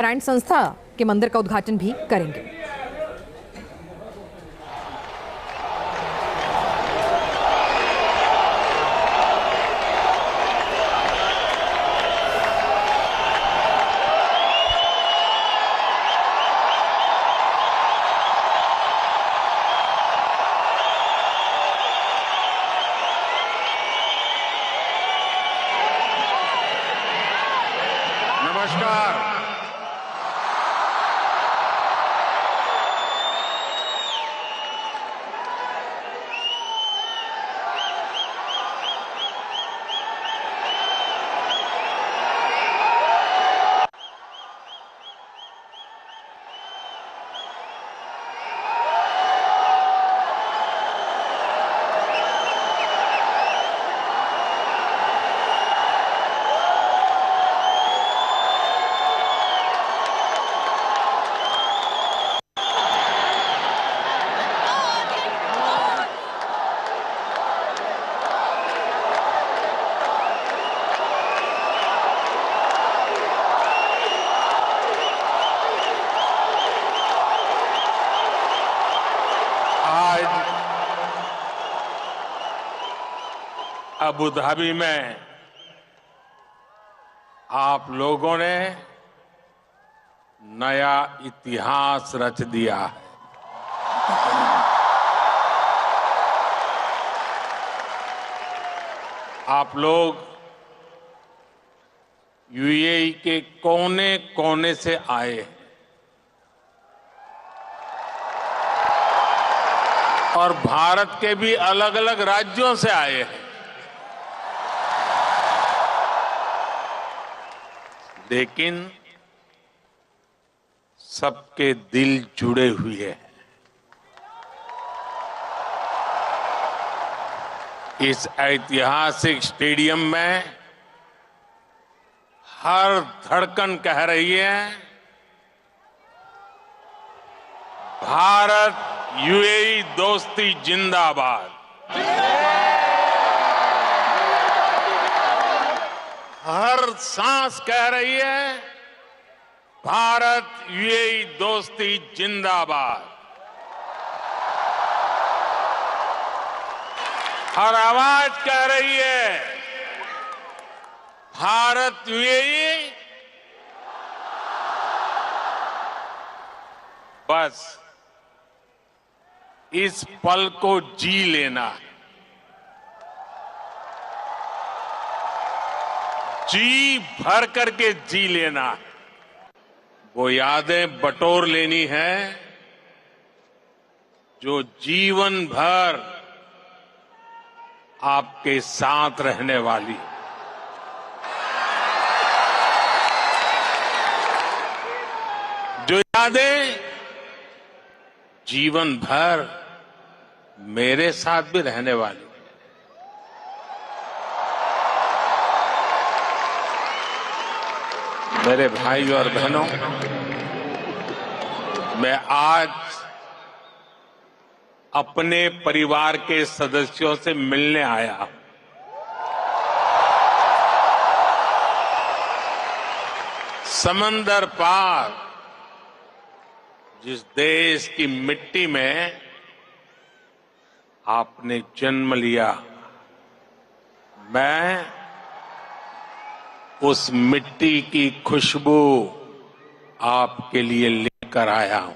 नारायण संस्था के मंदिर का उद्घाटन भी करेंगे। नमस्कार। आज अबू धाबी में आप लोगों ने नया इतिहास रच दिया है। आप लोग यूएई के कोने कोने से आए हैं और भारत के भी अलग अलग राज्यों से आए हैं, लेकिन सबके दिल जुड़े हुए हैं। इस ऐतिहासिक स्टेडियम में हर धड़कन कह रही है, भारत यूएई दोस्ती जिंदाबाद। हर सांस कह रही है, भारत यूएई दोस्ती जिंदाबाद। हर आवाज कह रही है, भारत यूएई। बस इस पल को जी लेना है, जी भर करके जी लेना है। वो यादें बटोर लेनी है जो जीवन भर आपके साथ रहने वाली। जो यादें जीवन भर मेरे साथ भी रहने वाली। मेरे भाई और बहनों, मैं आज अपने परिवार के सदस्यों से मिलने आया हूं। समंदर पार जिस देश की मिट्टी में आपने जन्म लिया, मैं उस मिट्टी की खुशबू आपके लिए लेकर आया हूं।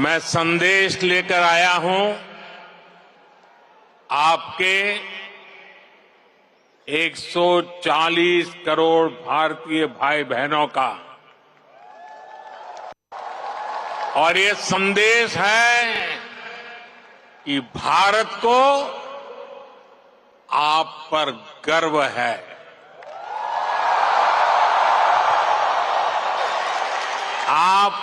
मैं संदेश लेकर आया हूं आपके 140 करोड़ भारतीय भाई बहनों का, और ये संदेश है कि भारत को आप पर गर्व है। आप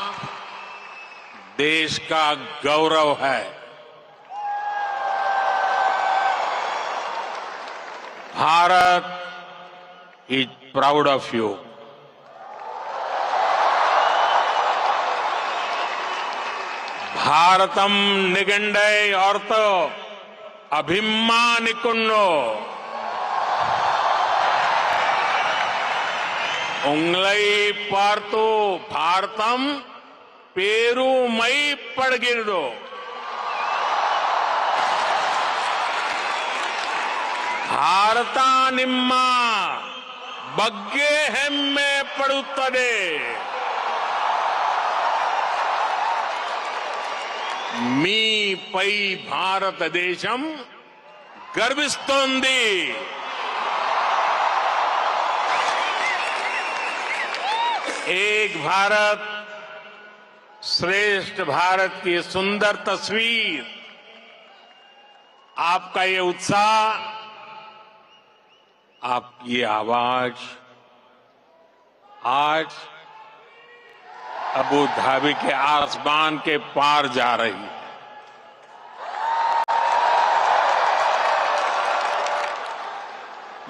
देश का गौरव है। Bharat is proud of you. Bharatam निगंडय अर्थ अभिमानिकुन्नो उंगलई पार्तो भारतम पेरूमई पड़गिरदो भारता निम्मा बग्गे हेम्मे पड़ुत्तदे मी पई भारत देशम गर्विस्तोंदी एक भारत श्रेष्ठ भारत की सुंदर तस्वीर, आपका ये उत्साह, आपकी ये आवाज आज अबू धाबी के आसमान के पार जा रही है।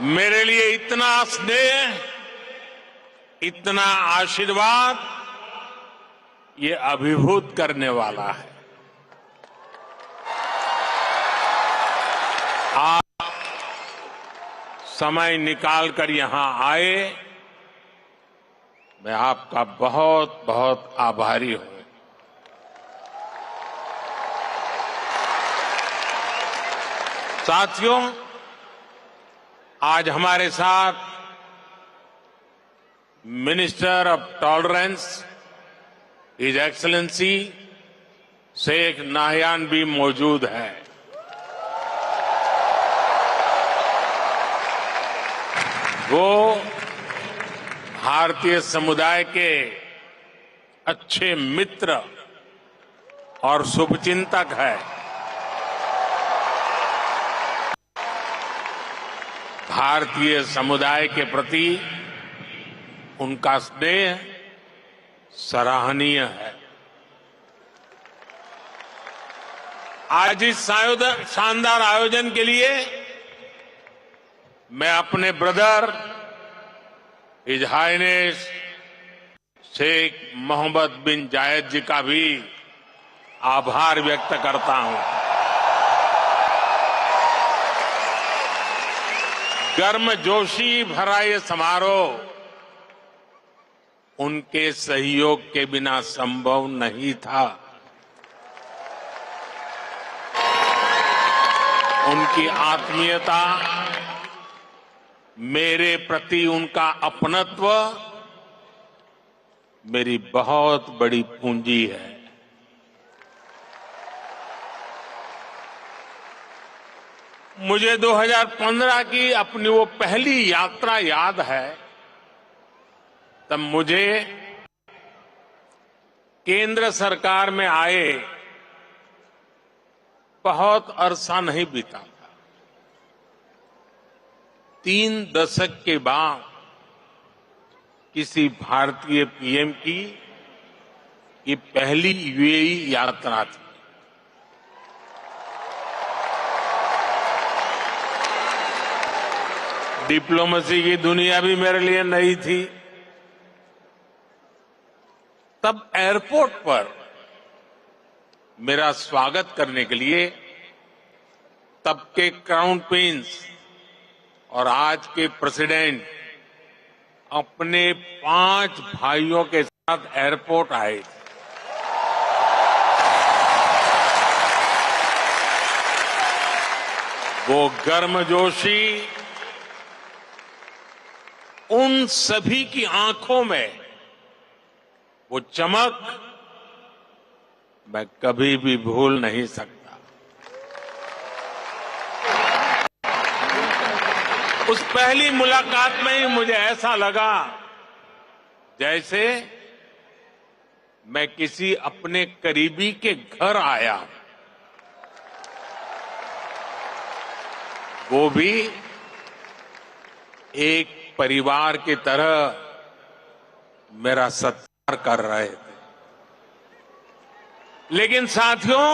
मेरे लिए इतना स्नेह, इतना आशीर्वाद, ये अभिभूत करने वाला है। आप समय निकालकर यहां आए, मैं आपका बहुत बहुत आभारी हूं। साथियों, आज हमारे साथ minister of tolerance his excellency Sheikh Nahyan भी मौजूद है। वो भारतीय समुदाय के अच्छे मित्र और शुभचिंतक है। भारतीय समुदाय के प्रति उनका स्नेह सराहनीय है। आज इस शानदार आयोजन के लिए मैं अपने brother his highness Sheikh Mohammed bin Zayed ji का भी आभार व्यक्त करता हूं। गर्मजोशी भरा ये समारोह उनके सहयोग के बिना संभव नहीं था। उनकी आत्मीयता, मेरे प्रति उनका अपनत्व मेरी बहुत बड़ी पूंजी है। मुझे 2015 की अपनी वो पहली यात्रा याद है। तब मुझे केंद्र सरकार में आए बहुत अरसा नहीं बीता था। 3 दशक के बाद किसी भारतीय पीएम की ये पहली यूएई यात्रा थी। डिप्लोमेसी की दुनिया भी मेरे लिए नई थी। तब एयरपोर्ट पर मेरा स्वागत करने के लिए तब के क्राउन प्रिंस और आज के प्रेसिडेंट अपने 5 भाइयों के साथ एयरपोर्ट आए थे। वो गर्मजोशी, उन सभी की आंखों में वो चमक मैं कभी भी भूल नहीं सकता। उस पहली मुलाकात में ही मुझे ऐसा लगा जैसे मैं किसी अपने करीबी के घर आया, वो भी एक परिवार की तरह मेरा सत्कार कर रहे थे। लेकिन साथियों,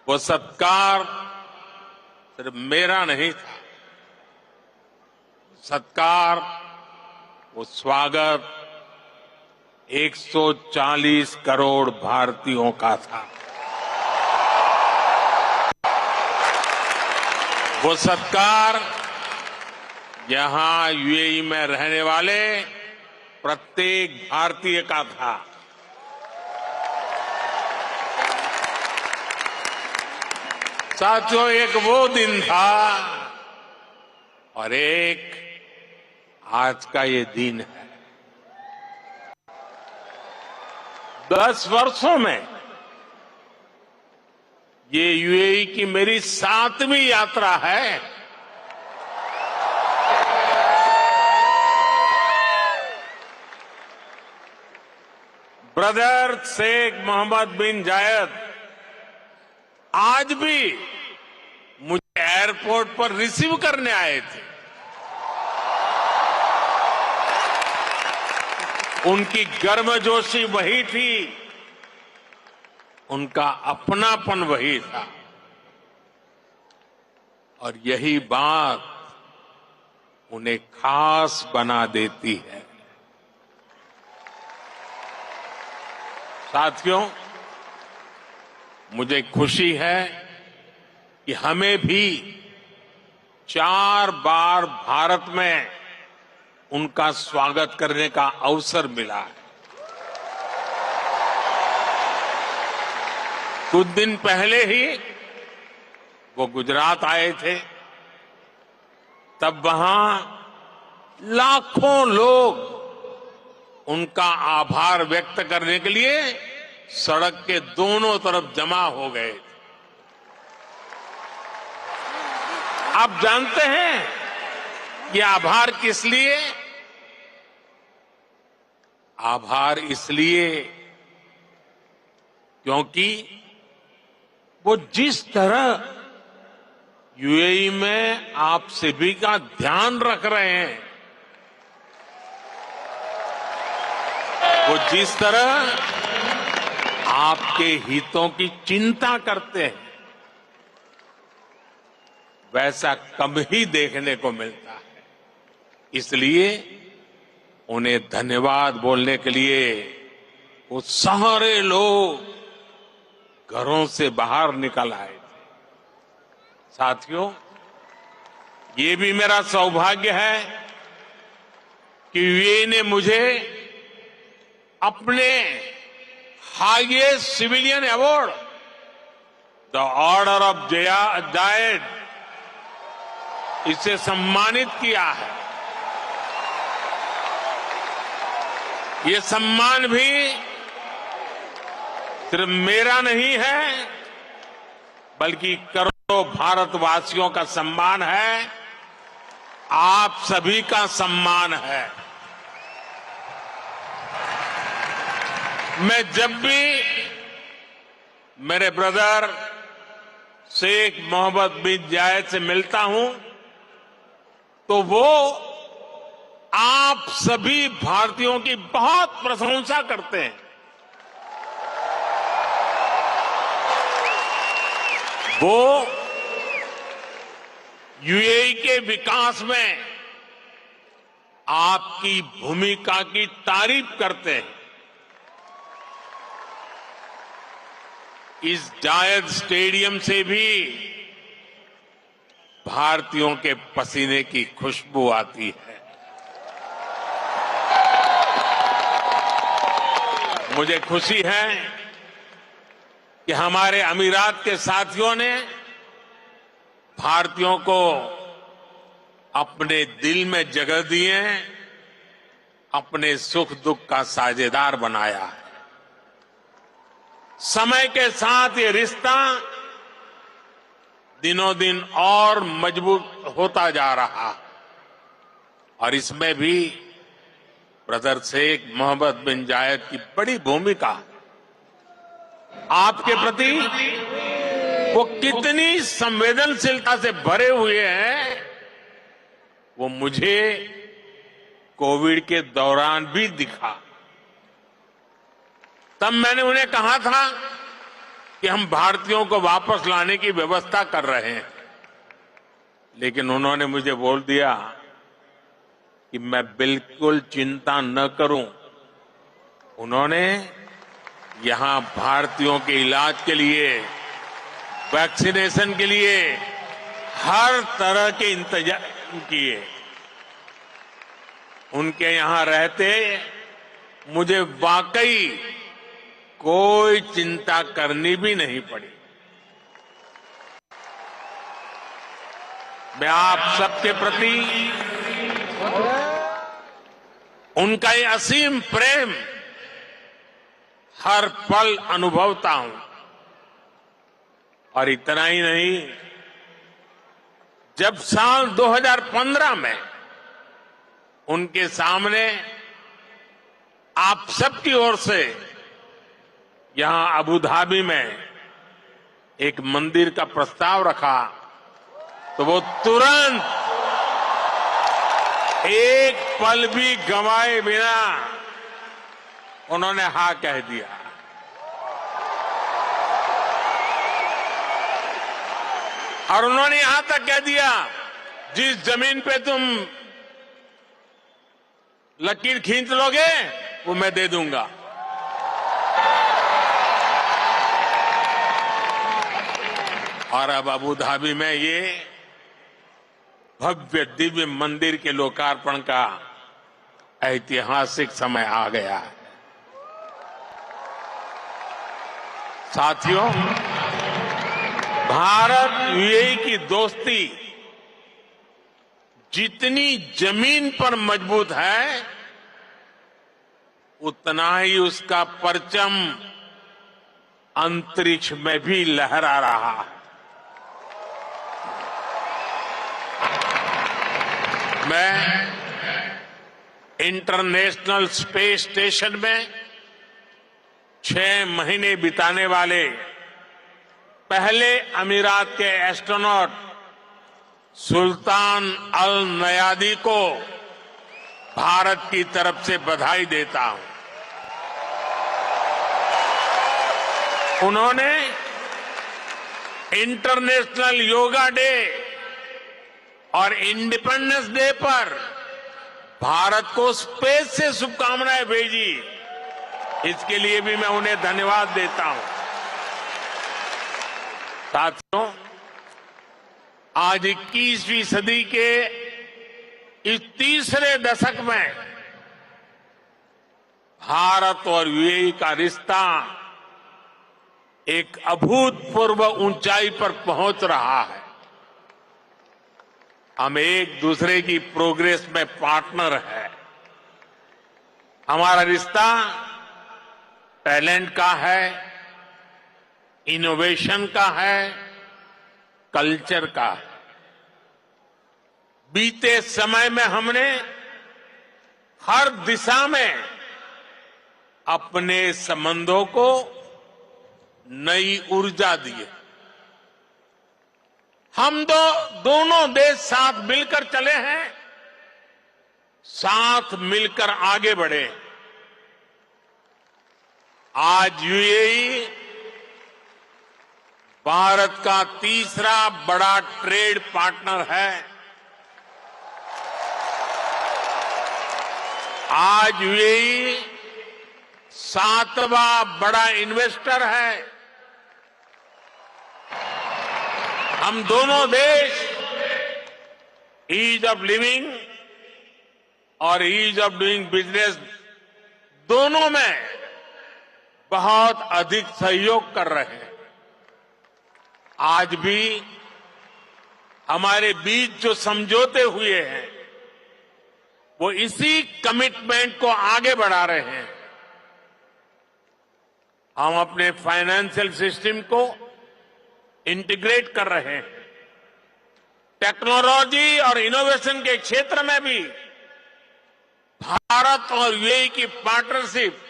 वो सत्कार सिर्फ मेरा नहीं था। सत्कार, वो स्वागत 140 करोड़ भारतीयों का था। वो सत्कार यहां यूएई में रहने वाले प्रत्येक भारतीय का था। साथियों, एक वो दिन था और एक आज का ये दिन है। 10 वर्षों में ये यूएई की मेरी 7वीं यात्रा है। ब्रदर शेख मोहम्मद बिन जायद आज भी मुझे एयरपोर्ट पर रिसीव करने आए थे। उनकी गर्मजोशी वही थी, उनका अपनापन वही था और यही बात उन्हें खास बना देती है। साथियों, मुझे खुशी है कि हमें भी 4 बार भारत में उनका स्वागत करने का अवसर मिला है। कुछ दिन पहले ही वो गुजरात आए थे, तब वहां लाखों लोग उनका आभार व्यक्त करने के लिए सड़क के दोनों तरफ जमा हो गए। आप जानते हैं ये आभार किस लिए? आभार इसलिए क्योंकि वो जिस तरह यूएई में आप सभी का ध्यान रख रहे हैं, वो जिस तरह आपके हितों की चिंता करते हैं, वैसा कम ही देखने को मिलता है। इसलिए उन्हें धन्यवाद बोलने के लिए वो सारे लोग घरों से बाहर निकल आए थे। साथियों, ये भी मेरा सौभाग्य है कि यूएई ने मुझे अपने highest civilian award the order of Zayed इसे सम्मानित किया है। ये सम्मान भी सिर्फ मेरा नहीं है, बल्कि करोड़ों भारतवासियों का सम्मान है, आप सभी का सम्मान है। मैं जब भी मेरे ब्रदर शेख मोहम्मद बिन जायद से मिलता हूं, तो वो आप सभी भारतीयों की बहुत प्रशंसा करते हैं। वो यूएई के विकास में आपकी भूमिका की तारीफ करते हैं। इस जायद स्टेडियम से भी भारतीयों के पसीने की खुशबू आती है। मुझे खुशी है कि हमारे अमीरात के साथियों ने भारतीयों को अपने दिल में जगह दिए, अपने सुख दुख का साझेदार बनाया है। समय के साथ ये रिश्ता दिनों दिन और मजबूत होता जा रहा और इसमें भी ब्रदर शेख मोहम्मद बिन जायद की बड़ी भूमिका। आपके प्रति वो कितनी संवेदनशीलता से भरे हुए हैं, वो मुझे कोविड के दौरान भी दिखा। तब मैंने उन्हें कहा था कि हम भारतीयों को वापस लाने की व्यवस्था कर रहे हैं, लेकिन उन्होंने मुझे बोल दिया कि मैं बिल्कुल चिंता न करूं। उन्होंने यहां भारतीयों के इलाज के लिए, वैक्सीनेशन के लिए हर तरह के इंतजाम किए। उनके यहां रहते मुझे वाकई कोई चिंता करनी भी नहीं पड़ी। मैं आप सबके प्रति उनका ये असीम प्रेम हर पल अनुभवता हूं। और इतना ही नहीं, जब साल 2015 में उनके सामने आप सबकी ओर से यहां अबू धाबी में एक मंदिर का प्रस्ताव रखा, तो वो तुरंत एक पल भी गंवाए बिना उन्होंने हाँ कह दिया। और उन्होंने यहां तक कह दिया, जिस जमीन पे तुम लकीर खींच लोगे वो मैं दे दूंगा। और अब अबू धाबी में ये भव्य दिव्य मंदिर के लोकार्पण का ऐतिहासिक समय आ गया है। साथियों, भारत यूएई की दोस्ती जितनी जमीन पर मजबूत है, उतना ही उसका परचम अंतरिक्ष में भी लहरा रहा है। मैं इंटरनेशनल स्पेस स्टेशन में 6 महीने बिताने वाले पहले अमीरात के एस्ट्रोनॉट सुल्तान अल नयादी को भारत की तरफ से बधाई देता हूं। उन्होंने इंटरनेशनल योगा डे और इंडिपेंडेंस डे पर भारत को स्पेस से शुभकामनाएं भेजी। इसके लिए भी मैं उन्हें धन्यवाद देता हूं। साथियों, आज 21वीं सदी के इस तीसरे दशक में भारत और यूएई का रिश्ता एक अभूतपूर्व ऊंचाई पर पहुंच रहा है। हम एक दूसरे की प्रोग्रेस में पार्टनर है। हमारा रिश्ता टैलेंट का है, इनोवेशन का है, कल्चर का है। बीते समय में हमने हर दिशा में अपने संबंधों को नई ऊर्जा दी है। हम दोनों देश साथ मिलकर चले हैं, साथ मिलकर आगे बढ़े। आज यूएई भारत का तीसरा बड़ा ट्रेड पार्टनर है। आज यूएई 7वां बड़ा इन्वेस्टर है। हम दोनों देश ईज ऑफ लिविंग और ईज ऑफ डूइंग बिजनेस दोनों में बहुत अधिक सहयोग कर रहे हैं। आज भी हमारे बीच जो समझौते हुए हैं, वो इसी कमिटमेंट को आगे बढ़ा रहे हैं। हम अपने फाइनेंशियल सिस्टम को इंटीग्रेट कर रहे हैं। टेक्नोलॉजी और इनोवेशन के क्षेत्र में भी भारत और यूएई की पार्टनरशिप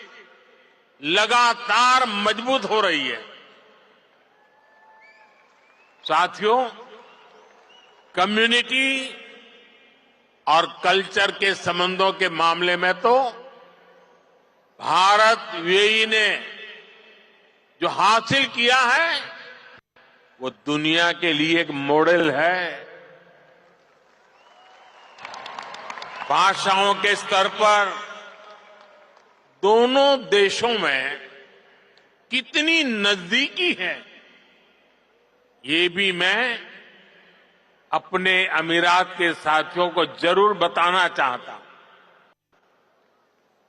लगातार मजबूत हो रही है। साथियों, कम्युनिटी और कल्चर के संबंधों के मामले में तो भारत यूएई ने जो हासिल किया है, वो दुनिया के लिए एक मॉडल है। भाषाओं के स्तर पर दोनों देशों में कितनी नजदीकी है, ये भी मैं अपने अमीरात के साथियों को जरूर बताना चाहता हूं।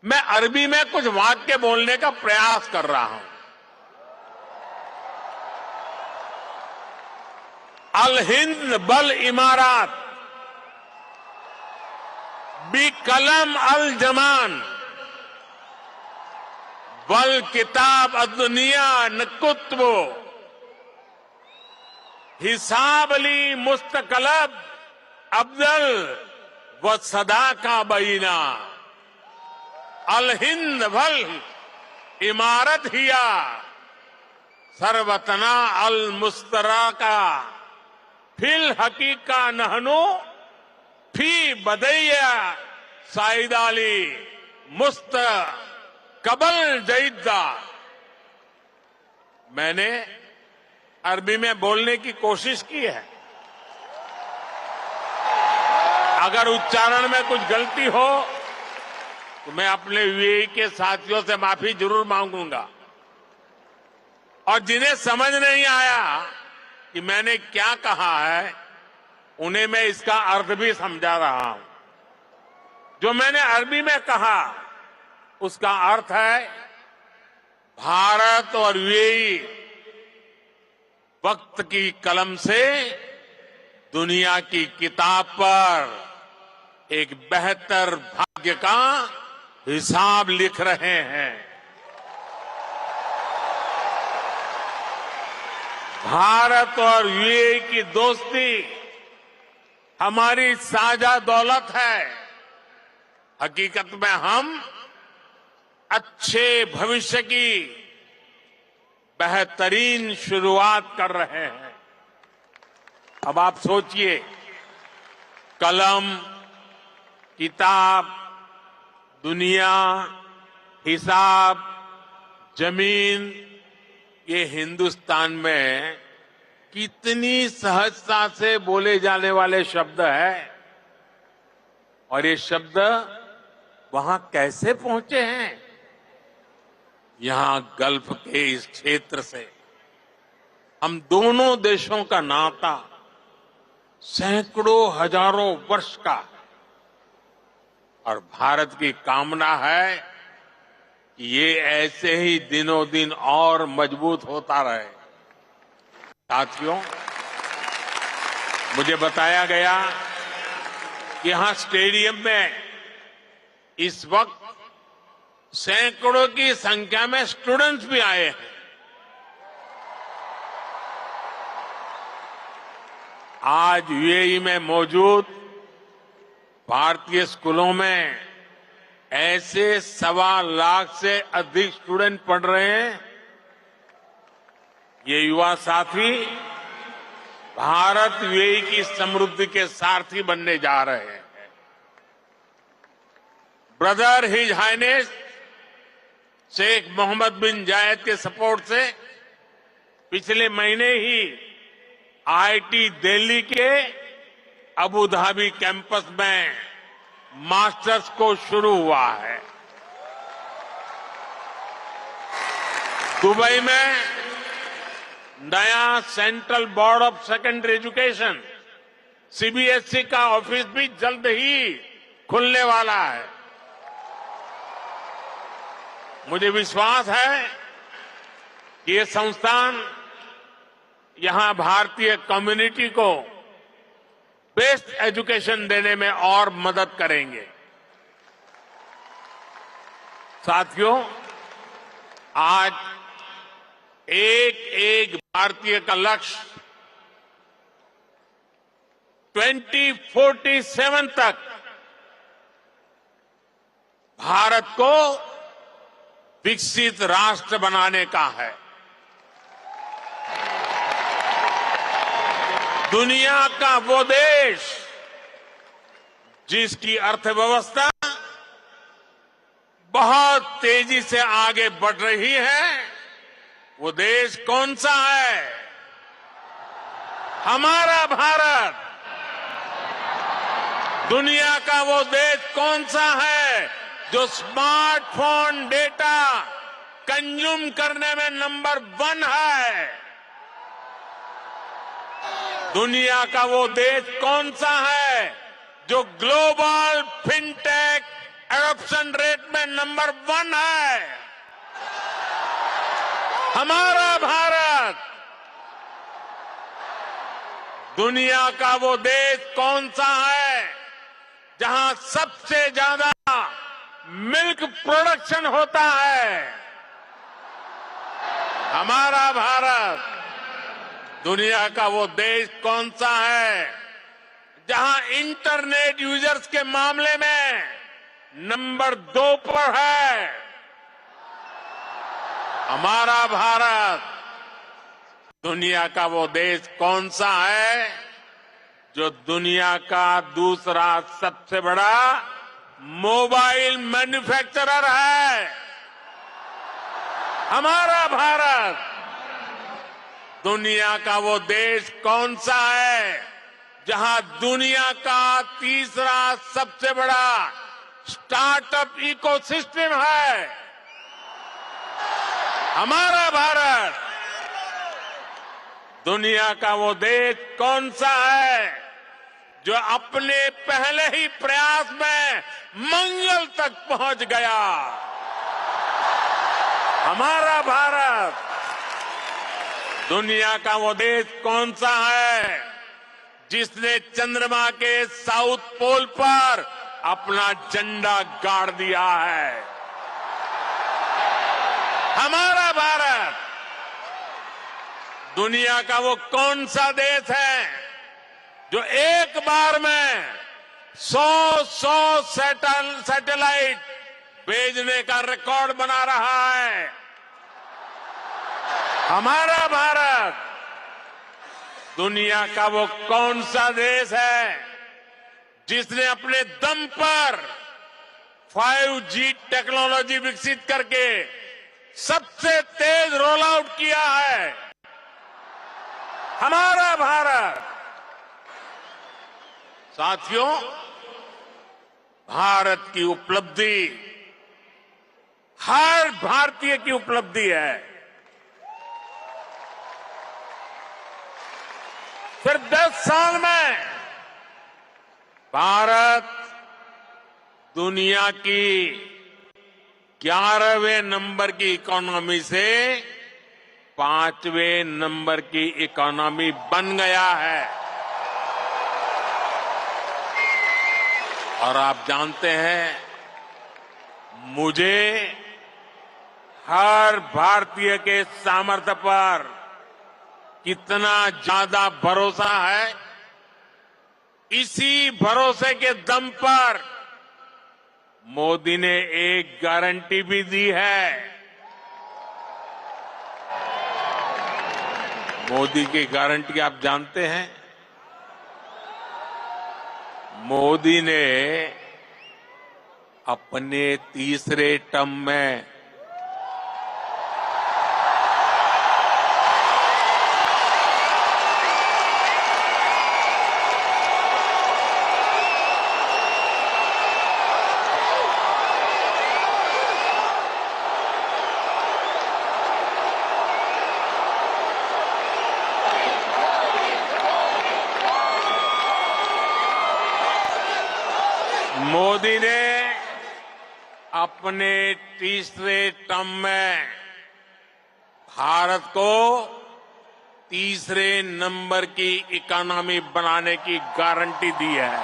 मैं अरबी में कुछ वाक्य बोलने का प्रयास कर रहा हूं। अल हिंद बल इमारात बी कलम अल जमान वल किताब अदुनिया नकुत्बो हिसाब अली मुस्तकलब अब्दल व सदा का बीना अल हिंद वल इमारत हिया सरवतना अल मुस्तरा का फिल हकीका नहनो फी बदैया साइदाली मुस्त कबल जईदा। मैंने अरबी में बोलने की कोशिश की है। अगर उच्चारण में कुछ गलती हो तो मैं अपने यूएई के साथियों से माफी जरूर मांगूंगा। और जिन्हें समझ नहीं आया कि मैंने क्या कहा है, उन्हें मैं इसका अर्थ भी समझा रहा हूं। जो मैंने अरबी में कहा उसका अर्थ है भारत और यूएई वक्त की कलम से दुनिया की किताब पर एक बेहतर भाग्य का हिसाब लिख रहे हैं। भारत और यूएई की दोस्ती हमारी साझा दौलत है। हकीकत में हम अच्छे भविष्य की बेहतरीन शुरुआत कर रहे हैं। अब आप सोचिए, कलम, किताब, दुनिया, हिसाब, जमीन, ये हिंदुस्तान में कितनी सहजता से बोले जाने वाले शब्द हैं। और ये शब्द वहां कैसे पहुंचे हैं? यहां गल्फ के इस क्षेत्र से हम दोनों देशों का नाता सैकड़ों हजारों वर्ष का है। और भारत की कामना है कि ये ऐसे ही दिनों दिन और मजबूत होता रहे। साथियों, मुझे बताया गया कि यहां स्टेडियम में इस वक्त सैकड़ों की संख्या में स्टूडेंट्स भी आए हैं। आज यूएई में मौजूद भारतीय स्कूलों में ऐसे 1.25 लाख से अधिक स्टूडेंट पढ़ रहे हैं। ये युवा साथी भारत यूएई की समृद्धि के सारथी बनने जा रहे हैं। Brother his highness Sheikh Mohammed bin Zayed के सपोर्ट से पिछले महीने ही आईआईटी दिल्ली के अबू धाबी कैंपस में मास्टर्स कोर्स शुरू हुआ है। दुबई में नया central board of secondary education CBSE का ऑफिस भी जल्द ही खुलने वाला है। मुझे विश्वास है कि ये संस्थान यहां भारतीय कम्युनिटी को बेस्ट एजुकेशन देने में और मदद करेंगे। साथियों, आज एक एक भारतीय का लक्ष्य 2047 तक भारत को विकसित राष्ट्र बनाने का है। दुनिया का वो देश जिसकी अर्थव्यवस्था बहुत तेजी से आगे बढ़ रही है, वो देश कौन सा है? हमारा भारत। दुनिया का वो देश कौन सा है जो स्मार्टफोन डेटा कंज्यूम करने में नंबर 1 है? दुनिया का वो देश कौन सा है जो ग्लोबल फिनटेक एडॉप्शन रेट में नंबर 1 है? हमारा भारत। दुनिया का वो देश कौन सा है जहां सबसे ज्यादा मिल्क प्रोडक्शन होता है? हमारा भारत। दुनिया का वो देश कौन सा है जहां इंटरनेट यूजर्स के मामले में नंबर 2 पर है? हमारा भारत। दुनिया का वो देश कौन सा है जो दुनिया का दूसरा सबसे बड़ा मोबाइल मैन्युफैक्चरर है? हमारा भारत। दुनिया का वो देश कौन सा है जहां दुनिया का तीसरा सबसे बड़ा स्टार्टअप इकोसिस्टम है? हमारा भारत। दुनिया का वो देश कौन सा है जो अपने पहले ही प्रयास में मंगल तक पहुंच गया? हमारा भारत। दुनिया का वो देश कौन सा है जिसने चंद्रमा के साउथ पोल पर अपना झंडा गाड़ दिया है? हमारा भारत। दुनिया का वो कौन सा देश है जो एक बार में 100 सैटेलाइट भेजने का रिकॉर्ड बना रहा है? हमारा भारत। दुनिया का वो कौन सा देश है जिसने अपने दम पर 5G टेक्नोलॉजी विकसित करके सबसे तेज रोल आउट किया है? हमारा भारत। साथियों, भारत की उपलब्धि हर भारतीय की उपलब्धि है। सिर्फ 10 साल में भारत दुनिया की 11वें नंबर की इकोनॉमी से 5वें नंबर की इकोनॉमी बन गया है। और आप जानते हैं, मुझे हर भारतीय के सामर्थ्य पर कितना ज्यादा भरोसा है, इसी भरोसे के दम पर मोदी ने एक गारंटी भी दी है। मोदी की गारंटी आप जानते हैं? मोदी ने अपने तीसरे टर्म में मोदी ने अपने तीसरे टर्म में भारत को तीसरे नंबर की इकोनॉमी बनाने की गारंटी दी है।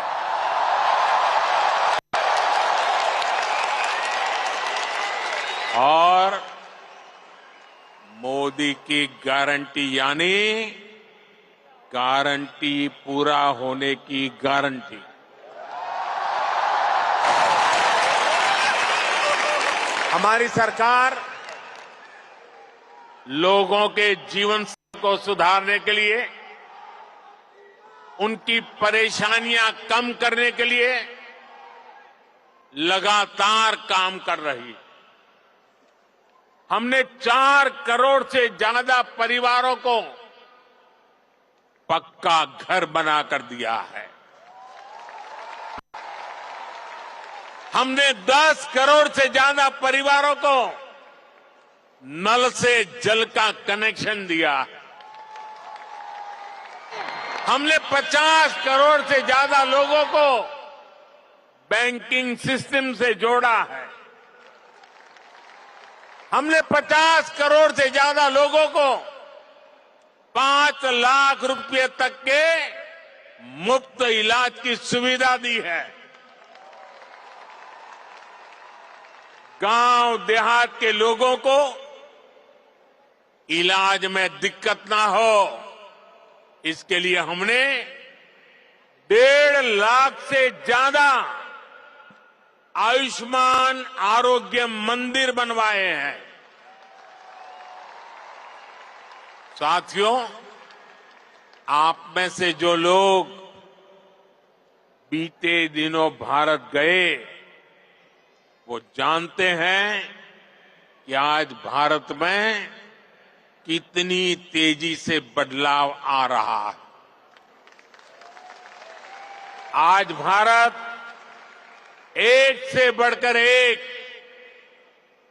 और मोदी की गारंटी यानी गारंटी पूरा होने की गारंटी। हमारी सरकार लोगों के जीवन स्तर को सुधारने के लिए, उनकी परेशानियां कम करने के लिए लगातार काम कर रही है। हमने 4 करोड़ से ज्यादा परिवारों को पक्का घर बनाकर दिया है। हमने 10 करोड़ से ज्यादा परिवारों को नल से जल का कनेक्शन दिया है। हमने 50 करोड़ से ज्यादा लोगों को बैंकिंग सिस्टम से जोड़ा है। हमने 50 करोड़ से ज्यादा लोगों को 5 लाख रुपए तक के मुफ्त इलाज की सुविधा दी है। गांव देहात के लोगों को इलाज में दिक्कत ना हो, इसके लिए हमने 1.5 लाख से ज्यादा आयुष्मान आरोग्य मंदिर बनवाए हैं। साथियों, आप में से जो लोग बीते दिनों भारत गए, वो जानते हैं कि आज भारत में कितनी तेजी से बदलाव आ रहा है। आज भारत एक से बढ़कर एक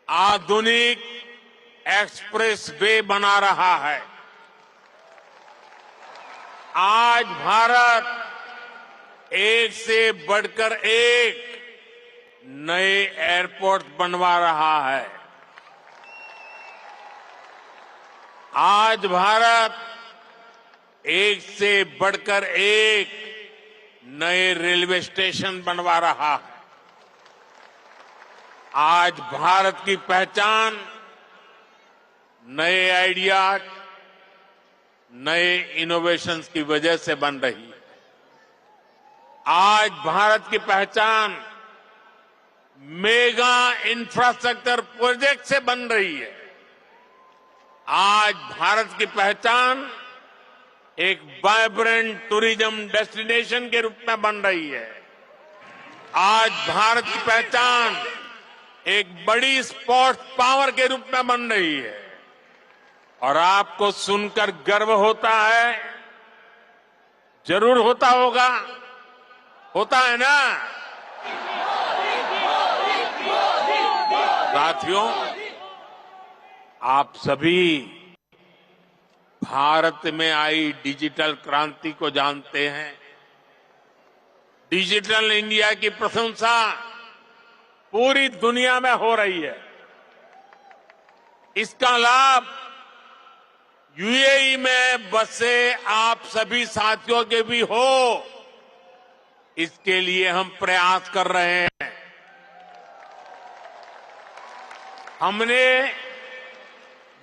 आधुनिक एक्सप्रेस वे बना रहा है। आज भारत एक से बढ़कर एक नए एयरपोर्ट बनवा रहा है। आज भारत एक से बढ़कर एक नए रेलवे स्टेशन बनवा रहा है। आज भारत की पहचान नए आइडियाज, नए इनोवेशंस की वजह से बन रही है। आज भारत की पहचान मेगा इंफ्रास्ट्रक्चर प्रोजेक्ट से बन रही है। आज भारत की पहचान एक वाइब्रेंट टूरिज्म डेस्टिनेशन के रूप में बन रही है। आज भारत की पहचान एक बड़ी स्पोर्ट्स पावर के रूप में बन रही है। और आपको सुनकर गर्व होता है, जरूर होता होगा, होता है ना साथियों? आप सभी भारत में आई डिजिटल क्रांति को जानते हैं। डिजिटल इंडिया की प्रशंसा पूरी दुनिया में हो रही है। इसका लाभ यूएई में बसे आप सभी साथियों के भी हो, इसके लिए हम प्रयास कर रहे हैं। हमने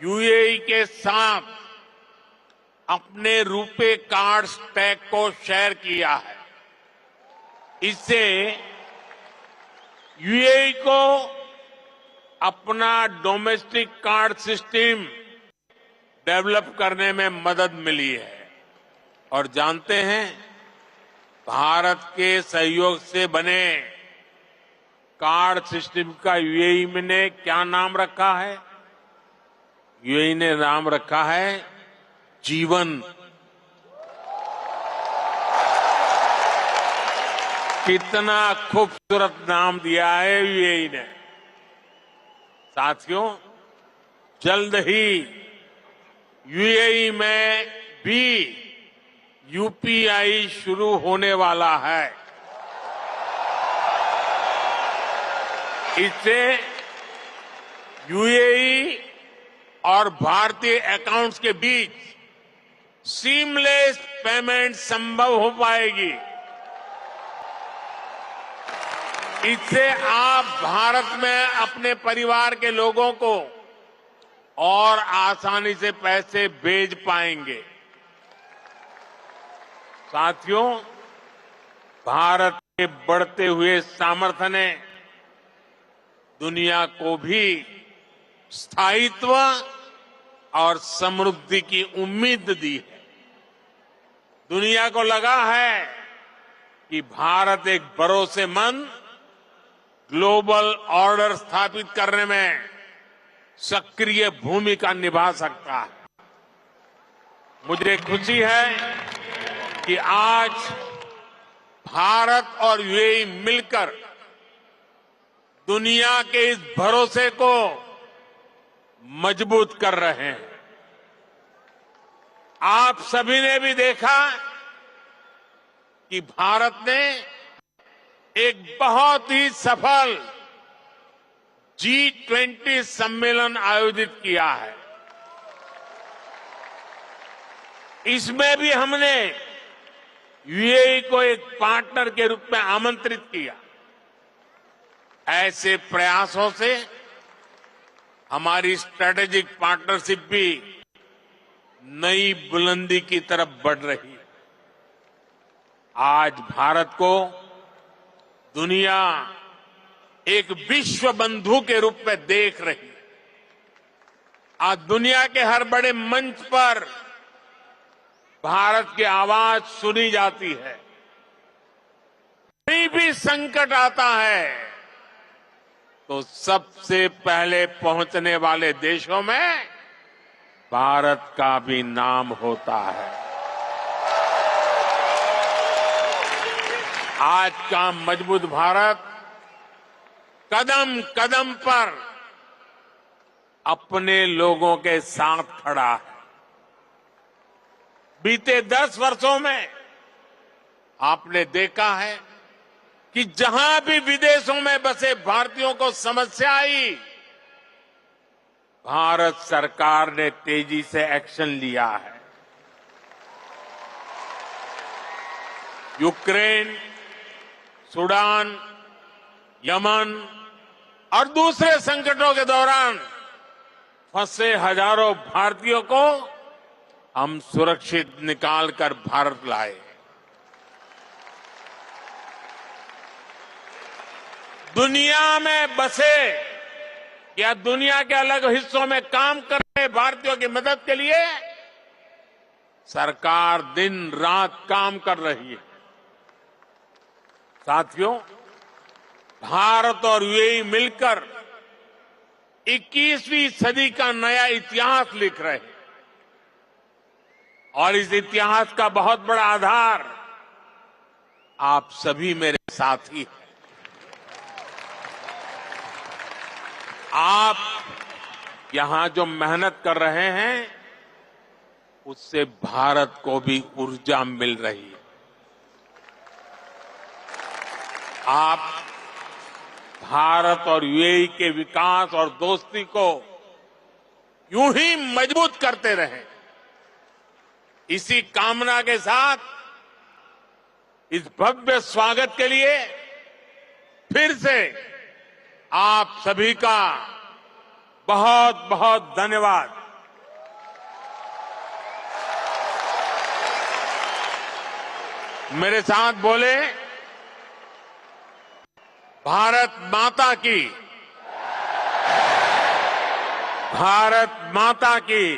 यूएई के साथ अपने रुपे कार्ड स्टैक को शेयर किया है। इससे यूएई को अपना डोमेस्टिक कार्ड सिस्टम डेवलप करने में मदद मिली है। और जानते हैं, भारत के सहयोग से बने कार्ड सिस्टम का यूएई ने क्या नाम रखा है? यूएई ने नाम रखा है जीवन। कितना खूबसूरत नाम दिया है यूएई ने। साथियों, जल्द ही यूएई में भी यूपीआई शुरू होने वाला है। इससे यूएई और भारतीय अकाउंट्स के बीच सीमलेस पेमेंट संभव हो पाएगी। इससे आप भारत में अपने परिवार के लोगों को और आसानी से पैसे भेज पाएंगे। साथियों, भारत के बढ़ते हुए सामर्थ्य ने दुनिया को भी स्थायित्व और समृद्धि की उम्मीद दी है। दुनिया को लगा है कि भारत एक भरोसेमंद ग्लोबल ऑर्डर स्थापित करने में सक्रिय भूमिका निभा सकता है। मुझे खुशी है कि आज भारत और यूएई मिलकर दुनिया के इस भरोसे को मजबूत कर रहे हैं। आप सभी ने भी देखा कि भारत ने एक बहुत ही सफल G20 सम्मेलन आयोजित किया है। इसमें भी हमने यूएई को एक पार्टनर के रूप में आमंत्रित किया। ऐसे प्रयासों से हमारी स्ट्रेटेजिक पार्टनरशिप भी नई बुलंदी की तरफ बढ़ रही है। आज भारत को दुनिया एक विश्व बंधु के रूप में देख रही है। आज दुनिया के हर बड़े मंच पर भारत की आवाज सुनी जाती है। कहीं भी संकट आता है तो सबसे पहले पहुंचने वाले देशों में भारत का भी नाम होता है। आज का मजबूत भारत कदम कदम पर अपने लोगों के साथ खड़ा है। बीते 10 वर्षों में आपने देखा है कि जहां भी विदेशों में बसे भारतीयों को समस्या आई, भारत सरकार ने तेजी से एक्शन लिया है। यूक्रेन, सूडान, यमन और दूसरे संकटों के दौरान फंसे हजारों भारतीयों को हम सुरक्षित निकालकर भारत लाए। दुनिया में बसे या दुनिया के अलग हिस्सों में काम कर रहे भारतीयों की मदद के लिए सरकार दिन रात काम कर रही है। साथियों, भारत और यूएई मिलकर 21वीं सदी का नया इतिहास लिख रहे हैं और इस इतिहास का बहुत बड़ा आधार आप सभी मेरे साथी हैं। आप यहां जो मेहनत कर रहे हैं उससे भारत को भी ऊर्जा मिल रही है। आप भारत और यूएई के विकास और दोस्ती को यूं ही मजबूत करते रहें, इसी कामना के साथ इस भव्य स्वागत के लिए फिर से आप सभी का बहुत बहुत धन्यवाद। मेरे साथ बोले, भारत माता की, भारत माता की,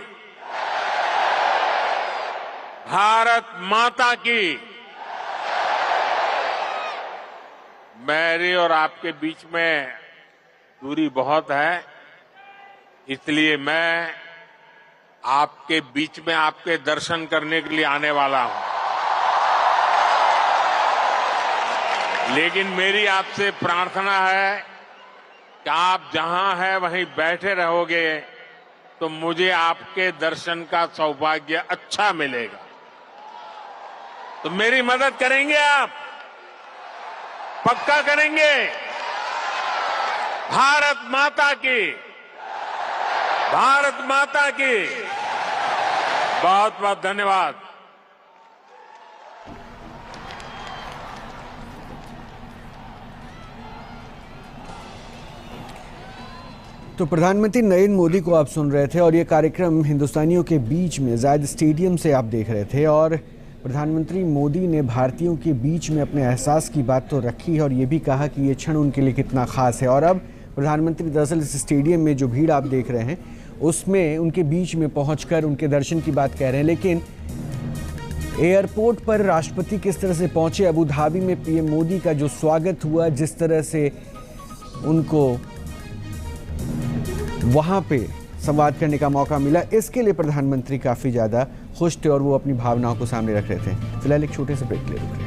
भारत माता की। मेरे और आपके बीच में दूरी बहुत है, इसलिए मैं आपके बीच में आपके दर्शन करने के लिए आने वाला हूं। लेकिन मेरी आपसे प्रार्थना है कि आप जहां हैं वहीं बैठे रहोगे तो मुझे आपके दर्शन का सौभाग्य अच्छा मिलेगा। तो मेरी मदद करेंगे आप? पक्का करेंगे? भारत माता की, भारत माता की। बहुत बहुत धन्यवाद। तो प्रधानमंत्री नरेंद्र मोदी को आप सुन रहे थे और ये कार्यक्रम हिंदुस्तानियों के बीच में जायद स्टेडियम से आप देख रहे थे। और प्रधानमंत्री मोदी ने भारतीयों के बीच में अपने एहसास की बात तो रखी है और ये भी कहा कि ये क्षण उनके लिए कितना खास है। और अब प्रधानमंत्री दरअसल इस स्टेडियम में जो भीड़ आप देख रहे हैं उसमें उनके बीच में पहुंचकर उनके दर्शन की बात कह रहे हैं। लेकिन एयरपोर्ट पर राष्ट्रपति किस तरह से पहुंचे, अबू धाबी में पीएम मोदी का जो स्वागत हुआ, जिस तरह से उनको वहां पे संवाद करने का मौका मिला, इसके लिए प्रधानमंत्री काफ़ी ज़्यादा खुश थे और वो अपनी भावनाओं को सामने रख रहे थे। फिलहाल एक छोटे से ब्रेक ले रहे थे।